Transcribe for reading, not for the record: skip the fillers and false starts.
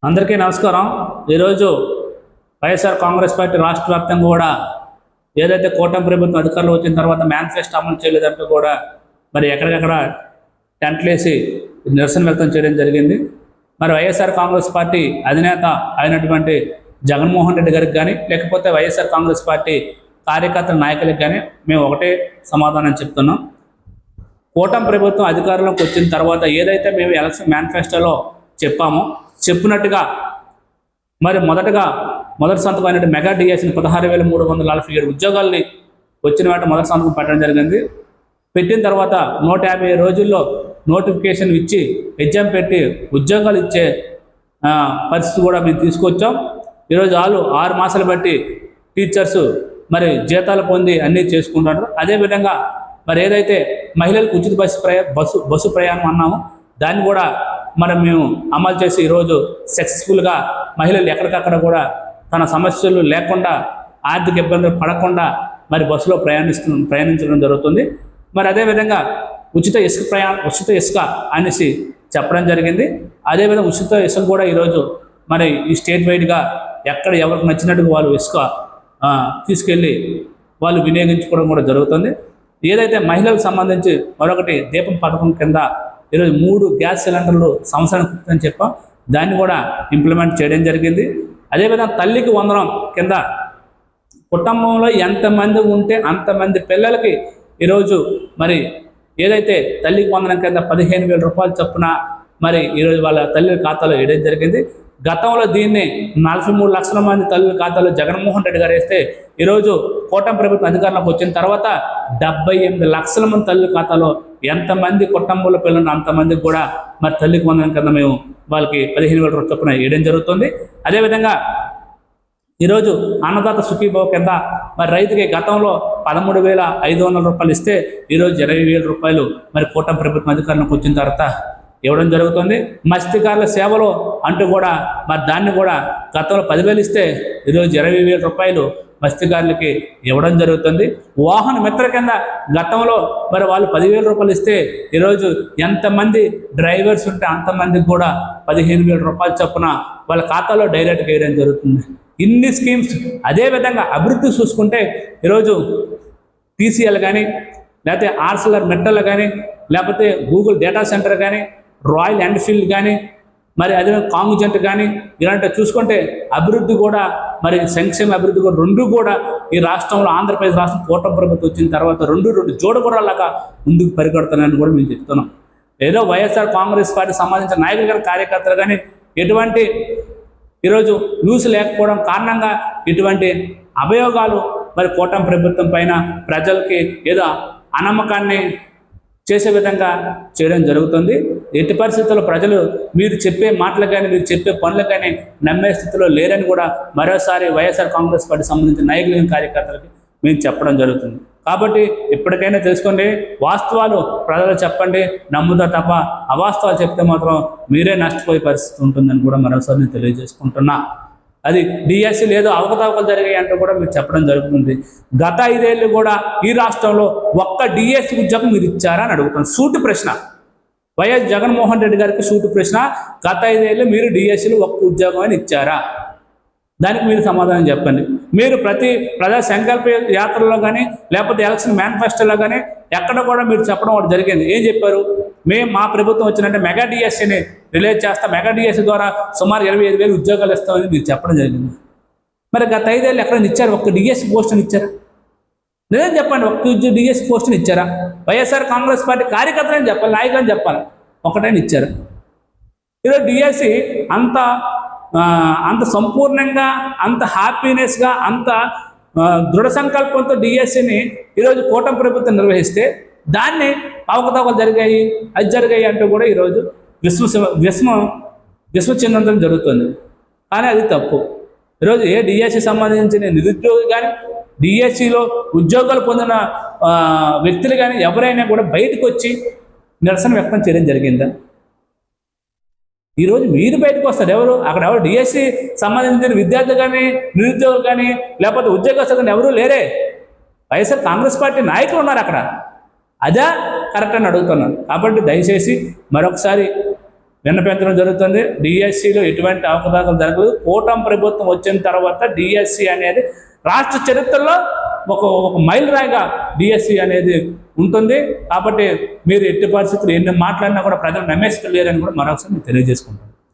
అందరికీ నమస్కారం. ఈరోజు వైఎస్ఆర్ కాంగ్రెస్ పార్టీ రాష్ట్ర వ్యాప్తంగా కూడా ఏదైతే కూటమి ప్రభుత్వం అధికారంలో వచ్చిన తర్వాత మేనిఫెస్టో అమలు చేయలేదంటూ కూడా మరి ఎక్కడికక్కడ టెంట్లేసి నిరసన వ్యక్తం చేయడం జరిగింది. మరి వైఎస్ఆర్ కాంగ్రెస్ పార్టీ అధినేత అయినటువంటి జగన్మోహన్ రెడ్డి గారికి కానీ లేకపోతే వైఎస్ఆర్ కాంగ్రెస్ పార్టీ కార్యకర్తల నాయకులకు కానీ మేము ఒకటే సమాధానం చెప్తున్నాం. కూటమి ప్రభుత్వం అధికారంలోకి వచ్చిన తర్వాత ఏదైతే మేము ఎలక్షన్ మేనిఫెస్టోలో చెప్పినట్టుగా మరి మొదటి సంతకం అయినట్టు మెగా డిఎస్ని 16,347 ఉద్యోగాల్ని వచ్చిన వాటి మొదటి సంతకం పెట్టడం జరిగింది. పెట్టిన తర్వాత 150 రోజుల్లో నోటిఫికేషన్ ఇచ్చి ఎగ్జామ్ పెట్టి ఉద్యోగాలు ఇచ్చే పరిస్థితి కూడా మేము తీసుకొచ్చాం. ఈరోజు 6 మాసాలు బట్టి టీచర్స్ మరి జీతాలు పొంది అన్నీ చేసుకుంటారు. అదేవిధంగా మరి ఏదైతే మహిళలకు ఉచిత బస్సు ప్రయాణం అన్నామో దాన్ని కూడా మనం మేము అమలు చేసి ఈరోజు సక్సెస్ఫుల్గా మహిళలు ఎక్కడికక్కడ కూడా తన సమస్యలు లేకుండా ఆర్థిక ఇబ్బందులు పడకుండా మరి బస్సులో ప్రయాణించడం జరుగుతుంది. మరి అదేవిధంగా ఉచిత ఇసుక అనేసి చెప్పడం జరిగింది. అదేవిధంగా ఉచిత ఇసుక కూడా ఈరోజు మరి ఈ స్టేట్ వైడ్గా ఎక్కడ ఎవరికి నచ్చినట్టుగా వాళ్ళు ఇసుక తీసుకెళ్ళి వాళ్ళు వినియోగించుకోవడం కూడా జరుగుతుంది. ఏదైతే మహిళలకు సంబంధించి మరొకటి దీపం పథకం కింద ఈరోజు 3 గ్యాస్ సిలిండర్లు సంవత్సరానికి అని చెప్పాం, దాన్ని కూడా ఇంప్లిమెంట్ చేయడం జరిగింది. అదేవిధంగా తల్లికి వందనం కింద కుటుంబంలో ఎంతమంది ఉంటే అంతమంది పిల్లలకి ఈరోజు మరి ఏదైతే తల్లికి వందనం కింద 15,000 రూపాయలు చొప్పున మరి ఈరోజు వాళ్ళ తల్లి ఖాతాలో వేయడం జరిగింది. గతంలో దీన్ని 43 లక్షల మంది తల్లుల ఖాతాలో జగన్మోహన్ రెడ్డి గారు వేస్తే ఈరోజు కూటమి ప్రభుత్వం అధికారంలోకి వచ్చిన తర్వాత 78 లక్షల మంది తల్లుల ఖాతాలో ఎంతమంది కుటుంబంలో పిల్లలు అంతమందికి కూడా మరి తల్లికి వందనం కింద మేము వాళ్ళకి 15,000 రూపాయల చొప్పున వేయడం జరుగుతుంది. అదేవిధంగా ఈరోజు అన్నదాత సుఖీభావ కింద మరి రైతుకి గతంలో 13,500 రూపాయలు ఇస్తే ఈరోజు 20,000 రూపాయలు మరి కూటమి ప్రభుత్వం అధికారంలోకి వచ్చిన తర్వాత ఇవ్వడం జరుగుతుంది. మత్స్యకారుల సేవలు అంటూ కూడా మరి దాన్ని కూడా గతంలో 10,000 ఇస్తే ఈరోజు 20,000 రూపాయలు మత్స్యకారులకి ఇవ్వడం జరుగుతుంది. వాహన మిత్ర కింద గతంలో మరి వాళ్ళు 10,000 రూపాయలు ఇస్తే ఈరోజు ఎంతమంది డ్రైవర్స్ ఉంటే అంతమందికి కూడా 15,000 రూపాయలు చొప్పున వాళ్ళ ఖాతాలో డైరెక్ట్గా వేయడం జరుగుతుంది. ఇన్ని స్కీమ్స్. అదేవిధంగా అభివృద్ధి చూసుకుంటే ఈరోజు టీసీఎల్ కానీ లేకపోతే ఆర్సిలర్ మెట్టల్ కానీ లేకపోతే గూగుల్ డేటా సెంటర్ కానీ రాయల్ ఎన్ఫీల్డ్ కానీ మరి అదే కాంగ్జెంట్ కానీ ఇలాంటివి చూసుకుంటే అభివృద్ధి కూడా మరి సంక్షేమ అభివృద్ధి కూడా రెండు కూడా ఈ రాష్ట్రంలో ఆంధ్రప్రదేశ్ రాష్ట్రం కూటమి ప్రభుత్వం వచ్చిన తర్వాత రెండు జోడగొర్రలాగా ముందుకు పరిగెడుతున్నాయని కూడా మేము చెప్తున్నాం. ఏదో వైఎస్ఆర్ కాంగ్రెస్ పార్టీ సంబంధించిన నాయకులు కానీ కార్యకర్తలు కానీ ఎటువంటి ఈరోజు న్యూస్ లేకపోవడం కారణంగా ఇటువంటి అభియోగాలు మరి కూటమి ప్రభుత్వం పైన ప్రజలకి ఏదో అనమ్మకాన్ని చేసే విధంగా చేయడం జరుగుతుంది. ఎట్టి పరిస్థితుల్లో ప్రజలు మీరు చెప్పే మాటలు కానీ మీరు చెప్పే పనులు కానీ నమ్మే స్థితిలో లేరని కూడా మరోసారి వైఎస్ఆర్ కాంగ్రెస్ పార్టీ సంబంధించిన నాయకులు కార్యకర్తలకి మేము చెప్పడం జరుగుతుంది. కాబట్టి ఇప్పటికైనా తెలుసుకోండి, వాస్తవాలు ప్రజలు చెప్పండి, నమ్ముతా తప్ప అవాస్తవాలు చెప్తే మాత్రం మీరే నష్టపోయే పరిస్థితి ఉంటుందని కూడా మరోసారి నేను తెలియజేసుకుంటున్నా. అది డిఎస్సి లేదు అవకతవకలు జరిగాయి అంటూ కూడా మీరు చెప్పడం జరుగుతుంది. గత 5 ఏళ్ళు కూడా ఈ రాష్ట్రంలో ఒక్క డిఎస్సి ఉద్యోగం మీరు ఇచ్చారా అని అడుగుతాను. సూటి ప్రశ్న. వైఎస్ జగన్మోహన్ రెడ్డి గారికి సూటి ప్రశ్న. గత 5 ఏళ్ళు మీరు డిఎస్సిలో ఒక్క ఉద్యోగం అని ఇచ్చారా? దానికి మీరు సమాధానం చెప్పండి. మీరు ప్రజా సంకల్ప యాత్రలో కానీ లేకపోతే ఎలక్షన్ మేనిఫెస్టోలో కానీ ఎక్కడ కూడా మీరు చెప్పడం ఒకటి జరిగింది. ఏం చెప్పారు? మా ప్రభుత్వం వచ్చినట్టే మెగా డిఎస్సిని రిలీజ్ చేస్తా, మెగా డిఎస్సి ద్వారా సుమారు 25,000 ఉద్యోగాలు ఇస్తామని మీరు చెప్పడం జరిగింది. మరి గత 5 ఏళ్ళు ఎక్కడైనా ఇచ్చారు? ఒక్క డిఎస్సి పోస్టుని ఇచ్చారా? లేదని చెప్పండి. ఒక్క డిఎస్సి పోస్టుని ఇచ్చారా? వైఎస్ఆర్ కాంగ్రెస్ పార్టీ కార్యకర్తలని చెప్పాలి, నాయకులని చెప్పాలి, ఒకటైనా ఇచ్చారు. ఈరోజు డిఎస్సి అంత సంపూర్ణంగా, అంత హ్యాపీనెస్గా, అంత దృఢ సంకల్పంతో డిఎస్సిని ఈరోజు కూటమి ప్రభుత్వం నిర్వహిస్తే దాన్ని అవకతవకలు జరిగాయి అంటూ కూడా ఈరోజు విశ్వ చెందడం జరుగుతుంది. కానీ అది తప్పు. ఈరోజు ఏ డిఎస్సి సంబంధించిన నిరుద్యోగి కానీ డిఎస్సిలో ఉద్యోగాలు పొందిన వ్యక్తులు కానీ ఎవరైనా కూడా బయటకు వచ్చి నిరసన వ్యక్తం చేయడం జరిగిందా? ఈరోజు మీరు బయటకు వస్తారు. ఎవరు డిఎస్సి సంబంధించిన విద్యార్థులు కానీ నిరుద్యోగులు కానీ లేకపోతే ఉద్యోగస్తులు కానీ ఎవరూ లేరే. వైఎస్ఆర్ కాంగ్రెస్ పార్టీ నాయకులు ఉన్నారు అక్కడ. అదే కరెక్ట్ అని అడుగుతున్నాను. కాబట్టి దయచేసి మరొకసారి విన్నపించడం జరుగుతుంది. డిఎస్సిలో ఎటువంటి అవకతవకలు జరగలేదు. కూటమి ప్రభుత్వం వచ్చిన తర్వాత డిఎస్సి అనేది రాష్ట్ర చరిత్రలో ఒక మైలురాయిగా డిఎస్సి అనేది ఉంటుంది. కాబట్టి మీరు ఎట్టి పరిస్థితులు ఎన్ని మాట్లాడినా కూడా ప్రజలు నమ్మేసుకు లేరని కూడా మరొకసారి తెలియజేసుకుంటాం.